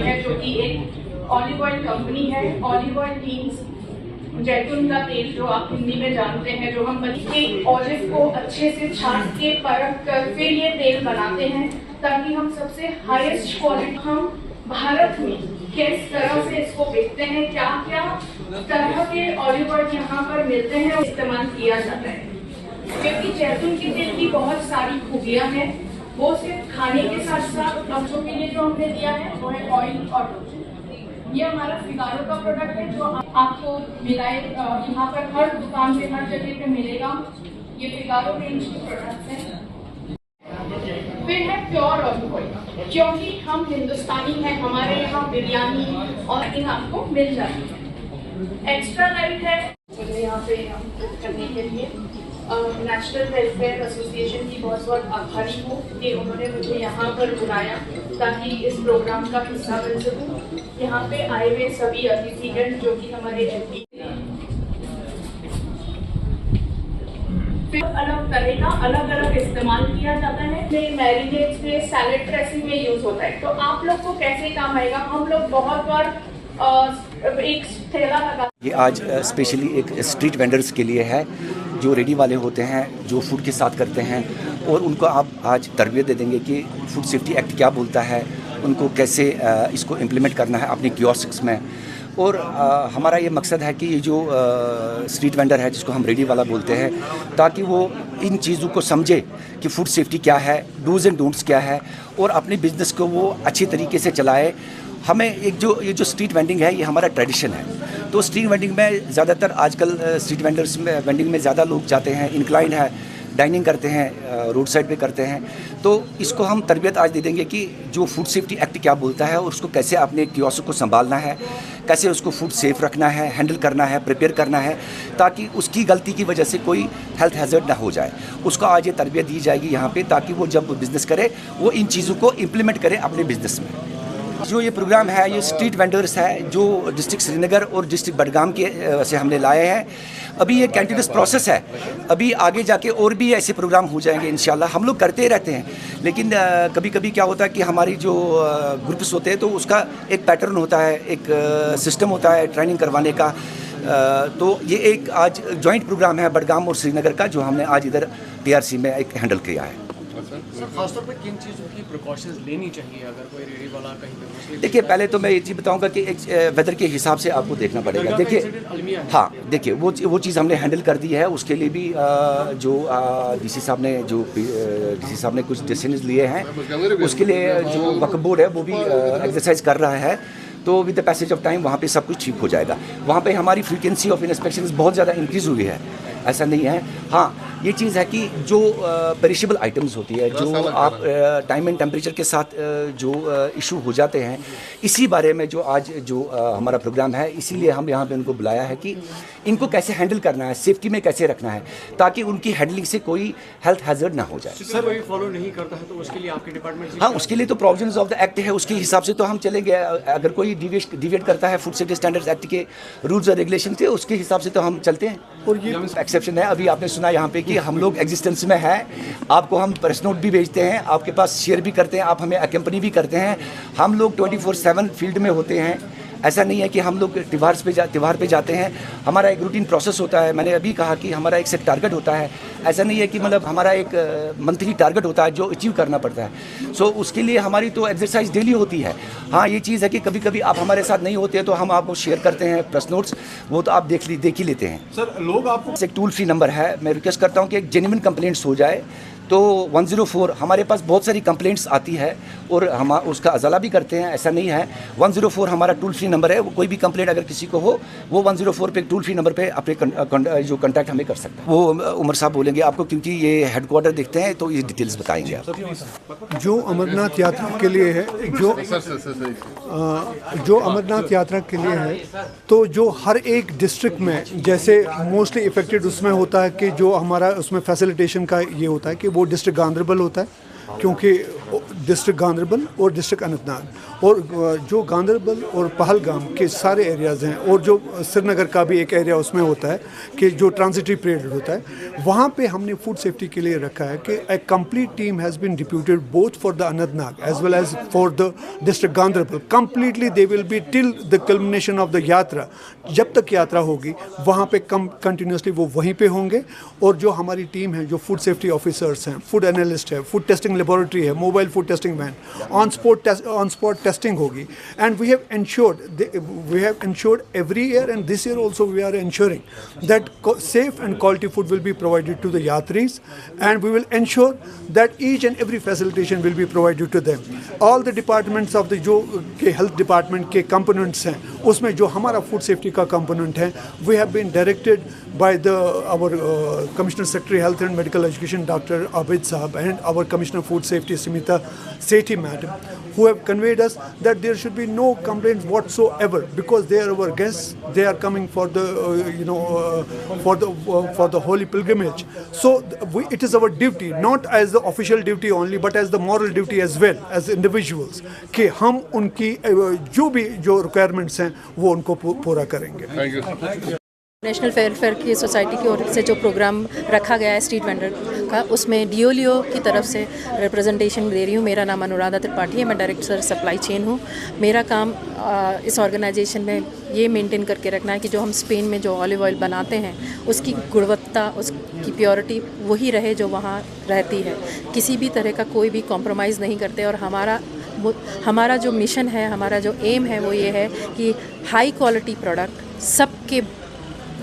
आई है, जो कि एक ऑलिव ऑयल कंपनी है। ऑलिव ऑयल मीन्स जैतून का तेल, जो आप हिंदी में जानते हैं, जो हम के ऑलिव को अच्छे से छान के परख कर फिर ये तेल बनाते हैं, ताकि हम सबसे हाईएस्ट क्वालिटी हम भारत में किस तरह से इसको बेचते हैं, क्या क्या तरह के ऑलिव ऑयल यहाँ पर मिलते हैं, इस्तेमाल किया जाता है। क्योंकि जैतून के तेल की बहुत सारी खूबियाँ हैं, वो सिर्फ खाने के साथ साथ बच्चों के लिए जो हमने दिया है वो है ऑयल और लोशन। ये हमारा फिगारो का प्रोडक्ट है, जो आपको मिलाए यहाँ पर हर दुकान पे हर जगह पे मिलेगा। ये फिगारो रेंज के प्रोडक्ट हैं। फिर है प्योर ऑलिव ऑयल, क्योंकि हम हिंदुस्तानी हैं, हमारे यहाँ बिरयानी और इन आपको मिल जाती है। एक्स्ट्रा लाइट है यहाँ पे करने के लिए नेशनल वेलफेयर एसोसिएशन की बहुत बहुत आभारी हूँ कि उन्होंने मुझे यहाँ पर बुलाया ताकि इस प्रोग्राम का हिस्सा बन सकूँ। यहाँ पे आए हुए सभी अतिथिगण जो कि हमारे एमपी अलग तरह का अलग अलग इस्तेमाल किया जाता है। मैरिनेड्स में, सैलेड ड्रेसिंग में यूज होता है। तो आप लोग को कैसे काम आएगा, हम लोग बहुत बार एक ठेला लगा। ये आज स्पेशली एक स्ट्रीट वेंडर्स के लिए है, जो रेडी वाले होते हैं, जो फूड के साथ करते हैं, और उनको आप आज तरबियत दे देंगे कि फूड सेफ्टी एक्ट क्या बोलता है, उनको कैसे इसको इम्प्लीमेंट करना है अपनी कियोस्क्स में। और हमारा ये मकसद है कि ये जो स्ट्रीट वेंडर है, जिसको हम रेडी वाला बोलते हैं, ताकि वो इन चीज़ों को समझे कि फूड सेफ्टी क्या है, डूज़ एंड डोंट्स क्या है, और अपने बिजनेस को वो अच्छी तरीके से चलाए। हमें ये जो स्ट्रीट वेंडिंग है, ये हमारा ट्रेडिशन है। तो स्ट्रीट वेंडिंग में ज़्यादातर आजकल स्ट्रीट वेंडर्स में वेंडिंग में ज़्यादा लोग जाते हैं, इंक्लाइंड है, डाइनिंग करते हैं, रोड साइड पे करते हैं। तो इसको हम तरबियत आज दे देंगे कि जो फूड सेफ्टी एक्ट क्या बोलता है, और उसको कैसे अपने कियोस्क को संभालना है, कैसे उसको फूड सेफ रखना है, हैंडल करना है, प्रिपेयर करना है, ताकि उसकी गलती की वजह से कोई हेल्थ हैज़र्ड ना हो जाए। उसको आज ये तरबियत दी जाएगी यहाँ पे, ताकि वो जब बिज़नेस करे वो इन चीज़ों को इम्प्लीमेंट करे अपने बिज़नेस में। जो ये प्रोग्राम है, ये स्ट्रीट वेंडर्स है, जो डिस्ट्रिक्ट श्रीनगर और डिस्ट्रिक्ट बडगाम के से हमने लाए हैं। अभी ये कंटिन्यूस प्रोसेस है, अभी आगे जाके और भी ऐसे प्रोग्राम हो जाएंगे इंशाल्लाह। हम लोग करते रहते हैं, लेकिन कभी कभी क्या होता है कि हमारी जो ग्रुप्स होते हैं, तो उसका एक पैटर्न होता है, एक सिस्टम होता है ट्रेनिंग करवाने का। तो ये एक आज जॉइंट प्रोग्राम है बडगाम और श्रीनगर का, जो हमने आज इधर TRC में एक हैंडल किया है। सर, खासतौर पर किन चीज़ों की प्रिकॉशंस लेनी चाहिए अगर कोई रेडी वाला कहीं पे? देखिए, पहले तो मैं ये चीज़ बताऊंगा कि एक वेदर के हिसाब से आपको देखना पड़ेगा। देखिए, हाँ, देखिए वो चीज़ हमने हैंडल कर दी है। उसके लिए भी जो DC साहब ने कुछ डिसीजन लिए हैं, उसके लिए जो वक्फ बोर्ड है वो भी एक्सरसाइज कर रहा है। तो with the passage of time वहाँ पे सब कुछ ठीक हो जाएगा। वहाँ पे हमारी फ्रीक्वेंसी ऑफ इंस्पेक्शन बहुत ज़्यादा इंक्रीज़ हुई है, ऐसा नहीं है। हाँ, ये चीज़ है कि जो पेरिशेबल आइटम्स होती है, जो आप टाइम एंड टेम्परेचर के साथ जो इशू हो जाते हैं, इसी बारे में जो आज जो हमारा प्रोग्राम है, इसीलिए हम यहाँ पे उनको बुलाया है कि इनको कैसे हैंडल करना है, सेफ्टी में कैसे रखना है, ताकि उनकी हैंडलिंग से कोई हेल्थ हैजर्ड ना हो जाए। सर, कोई फॉलो नहीं करता है तो उसके लिए आपके डिपार्टमेंट? हाँ, उसके लिए तो प्रोविजंस ऑफ द एक्ट है, उसके हिसाब से तो हम चलेंगे। अगर कोई डिविएट करता है फूड सेफ्टी स्टैंडर्ड्स एक्ट के रूल्स और रेगुलेशन से, उसके हिसाब से तो हम चलते हैं। और ये एक्सेप्शन है, अभी आपने सुना यहाँ पे कि हम लोग एग्जिस्टेंस में है, आपको हम प्रेस नोट भी भेजते हैं, आपके पास शेयर भी करते हैं, आप हमें अकम्पनी भी करते हैं। हम लोग 24/7 फील्ड में होते हैं। ऐसा नहीं है कि हम लोग त्यौहार पे जाते हैं। हमारा एक रूटीन प्रोसेस होता है। मैंने अभी कहा कि हमारा एक सेट टारगेट होता है। ऐसा नहीं है कि मतलब हमारा एक मंथली टारगेट होता है जो अचीव करना पड़ता है। सो उसके लिए हमारी तो एक्सरसाइज डेली होती है। हाँ, ये चीज़ है कि कभी कभी आप हमारे साथ नहीं होते तो हम आपको शेयर करते हैं प्रेस नोट्स, वो तो आप देख ही लेते हैं। सर, लोग आपको एक टोल फ्री नंबर है, मैं रिक्वेस्ट करता हूँ कि एक जेन्युइन कंप्लेंट्स हो जाए तो 104, हमारे पास बहुत सारी कंप्लेंट्स आती है और हम उसका अजाला भी करते हैं, ऐसा नहीं है। 104 हमारा टोल फ्री नंबर है। वो कोई भी कंप्लेंट अगर किसी को हो, वो 104 पे टोल फ्री नंबर पे अपने जो कॉन्टैक्ट हमें कर सकते हैं। वो उमर साहब बोलेंगे आपको, क्योंकि ये हेडक्वार्टर देखते हैं तो ये डिटेल्स बताएंगे आप। जो अमरनाथ यात्रा के लिए है, जो अमरनाथ यात्रा के लिए है, तो जो हर एक डिस्ट्रिक्ट में जैसे मोस्टली इफेक्टेड उसमें होता है कि जो हमारा उसमें फैसिलिटेशन का ये होता है कि वो डिस्ट्रिक्ट गांधरबल होता है, क्योंकि डिस्ट्रिक्ट गांदरबल और डिस्ट्रिक्ट अनंतनाग और जो गांदरबल और पहलगाम के सारे एरियाज़ हैं और जो श्रीनगर का भी एक एरिया उसमें होता है कि जो ट्रांजिटरी पीरियड होता है, वहाँ पे हमने फूड सेफ्टी के लिए रखा है कि a complete team has been deputed both for the Anantnag as well as for the district Ganderbal. Completely they will be till the culmination of the yatra, जब तक यात्रा होगी वहाँ पे कंटिन्यूसली वो वहीं पे होंगे। और जो हमारी टीम है, जो फूड सेफ्टी ऑफिसर्स हैं, फूड एनालिस्ट है, फूड टेस्टिंग लेबोरेटरी है, mobile food testing van, on spot testing होगी। And we have ensured every year, and this year also we are ensuring that safe and quality food will be provided to the yatris, and we will ensure that each and every facilitation will be provided to them. All the departments of the जो के health department के components हैं, उसमें जो हमारा food safety का component है, we have been directed by our Commissioner Secretary Health and Medical Education Dr. Abid Sahab and our Commissioner Food Safety Smita Sethi Madam, who have conveyed us that there should be no complaints whatsoever because they are our guests. They are coming for the for the holy pilgrimage. So it is our duty, not as the official duty only, but as the moral duty as well as individuals, कि हम उनकी जो requirements हैं वो उनको पूरा करेंगे। National fair की सोसाइटी की ओर से जो प्रोग्राम रखा गया है स्ट्रीट वेंडर का, उसमें डीओलियो की तरफ से रिप्रेजेंटेशन दे रही हूँ। मेरा नाम अनुराधा त्रिपाठी है, मैं डायरेक्टर सप्लाई चेन हूँ। मेरा काम इस ऑर्गेनाइजेशन में ये मेंटेन करके रखना है कि जो हम स्पेन में जो ऑलिव ऑयल बनाते हैं उसकी गुणवत्ता, उसकी प्योरिटी वही रहे जो वहाँ रहती है। किसी भी तरह का कोई भी कॉम्प्रोमाइज़ नहीं करते। और हमारा जो मिशन है, हमारा जो एम है वो ये है कि हाई क्वालिटी प्रोडक्ट सबके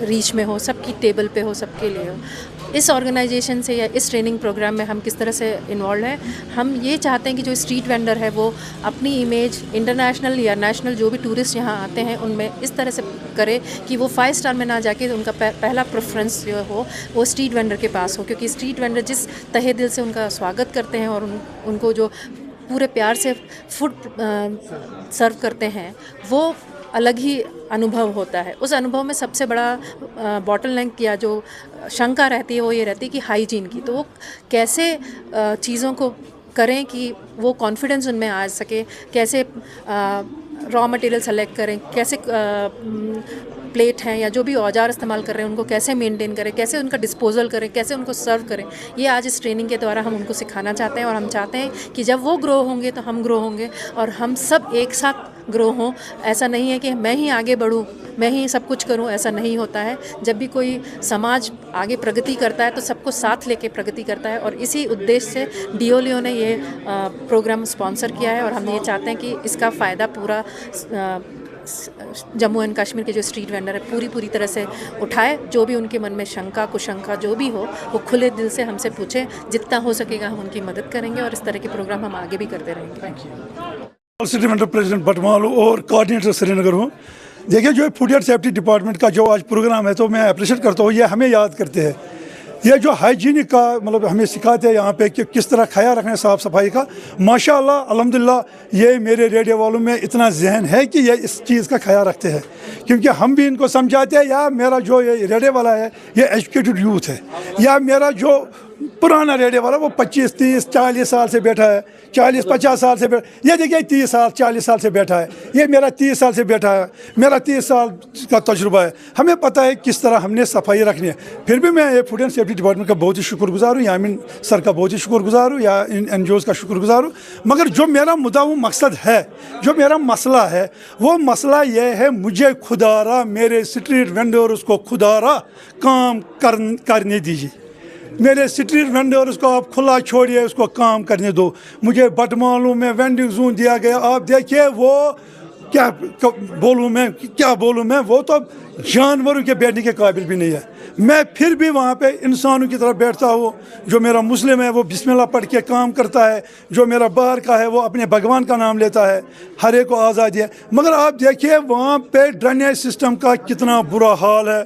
रीच में हो, सबकी टेबल पे हो, सबके लिए हो। इस ऑर्गेनाइजेशन से या इस ट्रेनिंग प्रोग्राम में हम किस तरह से इन्वॉल्व हैं, हम ये चाहते हैं कि जो स्ट्रीट वेंडर है वो अपनी इमेज इंटरनेशनल या नेशनल जो भी टूरिस्ट यहाँ आते हैं उनमें इस तरह से करे कि वो 5 स्टार में ना जाके उनका पहला प्रेफरेंस जो हो वो स्ट्रीट वेंडर के पास हो। क्योंकि स्ट्रीट वेंडर जिस तहे दिल से उनका स्वागत करते हैं और उनको जो पूरे प्यार से फूड सर्व करते हैं वो अलग ही अनुभव होता है। उस अनुभव में सबसे बड़ा बॉटलनेक या जो शंका रहती है वो ये रहती है कि हाइजीन की। तो वो कैसे चीज़ों को करें कि वो कॉन्फिडेंस उनमें आ सके, कैसे रॉ मटेरियल सेलेक्ट करें, कैसे प्लेट हैं या जो भी औजार इस्तेमाल कर रहे हैं उनको कैसे मेंटेन करें, कैसे उनका डिस्पोजल करें, कैसे उनको सर्व करें। ये आज इस ट्रेनिंग के द्वारा हम उनको सिखाना चाहते हैं। और हम चाहते हैं कि जब वो ग्रो होंगे तो हम ग्रो होंगे और हम सब एक साथ ग्रो हों। ऐसा नहीं है कि मैं ही आगे बढ़ूं, मैं ही सब कुछ करूं, ऐसा नहीं होता है। जब भी कोई समाज आगे प्रगति करता है तो सबको साथ लेके प्रगति करता है। और इसी उद्देश्य से डीओलियो ने ये प्रोग्राम स्पॉन्सर किया है और हम ये चाहते हैं कि इसका फ़ायदा पूरा जम्मू एंड कश्मीर के जो स्ट्रीट वेंडर है पूरी तरह से उठाए। जो भी उनके मन में शंका कुशंका जो भी हो वो खुले दिल से हमसे पूछें, जितना हो सकेगा हम उनकी मदद करेंगे और इस तरह के प्रोग्राम हम आगे भी करते रहेंगे। स्ट्रीट वेंडर प्रेसिडेंट बटमालू और कोऑर्डिनेटर श्रीनगर हूँ। देखिए, जो फूड एंड सेफ्टी डिपार्टमेंट का जो आज प्रोग्राम है तो मैं अप्रिशिएट करता हूँ। ये हमें याद करते हैं, ये जो हाइजीनिक का मतलब हमें सिखाते हैं यहाँ पे कि किस तरह ख्याल रखना है साफ़ सफाई का। माशाअल्लाह अल्हम्दुलिल्लाह ये मेरे रेडियो वालों में इतना जहन है कि ये इस चीज़ का ख्याल रखते हैं, क्योंकि हम भी इनको समझाते हैं। या मेरा जो ये रेडियो वाला है ये एजुकेटेड यूथ है, या मेरा जो पुराना रेडियो वाला वो 25, 30, 40 साल से बैठा है, 40, 50 साल से बैठा। ये देखिए 30 साल 40 साल से बैठा है, ये मेरा 30 साल से बैठा है, मेरा 30 साल का तजुर्बा है। हमें पता है किस तरह हमने सफाई रखनी है। फिर भी मैं ये फूड एंड सेफ्टी डिपार्टमेंट का बहुत ही शुक्रगुजार हूँ, यामिन सर का बहुत ही शुक्रगुजार हूँ, या इन NGOs का शुक्रगुजार हूँ। मगर जो मेरा मुद्दा वो मकसद है, जो मेरा मसला है वो मसला ये है, मुझे खुदारा मेरे स्ट्रीट वेंडर्स को खुदारा काम करने दीजिए। मेरे स्ट्रीट वेंडर्स को आप खुला छोड़िए, उसको काम करने दो। मुझे बटमालू में वेंडिंग जोन दिया गया, आप देखिए वो क्या बोलूँ मैं, वो तो जानवरों के बैठने के काबिल भी नहीं है। मैं फिर भी वहाँ पे इंसानों की तरफ बैठता हूँ। जो मेरा मुस्लिम है वो बिस्मिल्लाह पढ़ के काम करता है, जो मेरा बाहर का है वो अपने भगवान का नाम लेता है। हर एक को आज़ादी है। मगर आप देखिए वहाँ पे ड्रेनेज सिस्टम का कितना बुरा हाल है।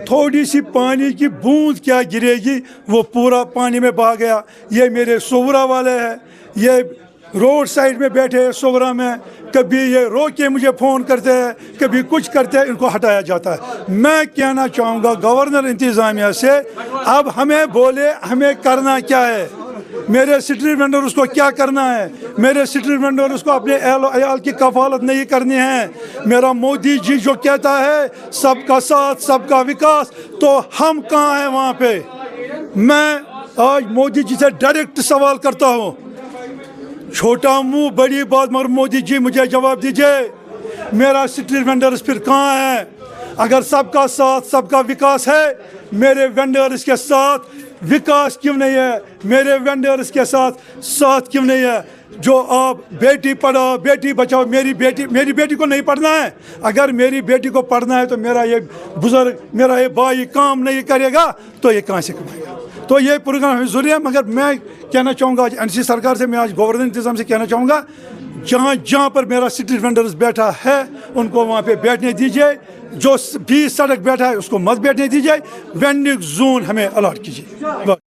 थोड़ी सी पानी की बूंद क्या गिरेगी वो पूरा पानी में बहा गया। ये मेरे सोवरा वाले हैं, ये रोड साइड में बैठे हैं सोवरा में, कभी ये रोक के मुझे फ़ोन करते हैं, कभी कुछ करते हैं, इनको हटाया जाता है। मैं कहना चाहूँगा गवर्नर इंतज़ामिया से, अब हमें बोले हमें करना क्या है। मेरे स्ट्रीट वेंडर्स को क्या करना है, मेरे स्ट्रीट वेंडर्स को अपने अयाल की कफालत नहीं करनी है। मेरा मोदी जी जो कहता है सबका साथ सबका विकास, तो हम कहाँ हैं वहाँ पे। मैं आज मोदी जी से डायरेक्ट सवाल करता हूँ, छोटा मुंह बड़ी बात, मगर मोदी जी मुझे जवाब दीजिए, मेरा स्ट्रीट वेंडर्स फिर कहाँ है। अगर सबका साथ सबका विकास है, मेरे वेंडर्स के साथ विकास क्यों नहीं है, मेरे वेंडर्स के साथ क्यों नहीं है। जो आप बेटी पढ़ाओ बेटी बचाओ, मेरी बेटी को नहीं पढ़ना है। अगर मेरी बेटी को पढ़ना है तो मेरा ये बुजुर्ग, मेरा ये भाई काम नहीं करेगा तो ये कहाँ से कमाएगा। तो ये प्रोग्राम हमें ज़रूरी है। मगर मैं कहना चाहूँगा आज एनसी सरकार से, मैं आज गवर्नर इंतज़ाम से कहना चाहूँगा, जहाँ पर मेरा स्ट्रीट वेंडर्स बैठा है उनको वहाँ पे बैठने दीजिए, जो भी सड़क बैठा है उसको मत बैठने दीजिए, वेंडिंग जोन हमें अलॉट कीजिए।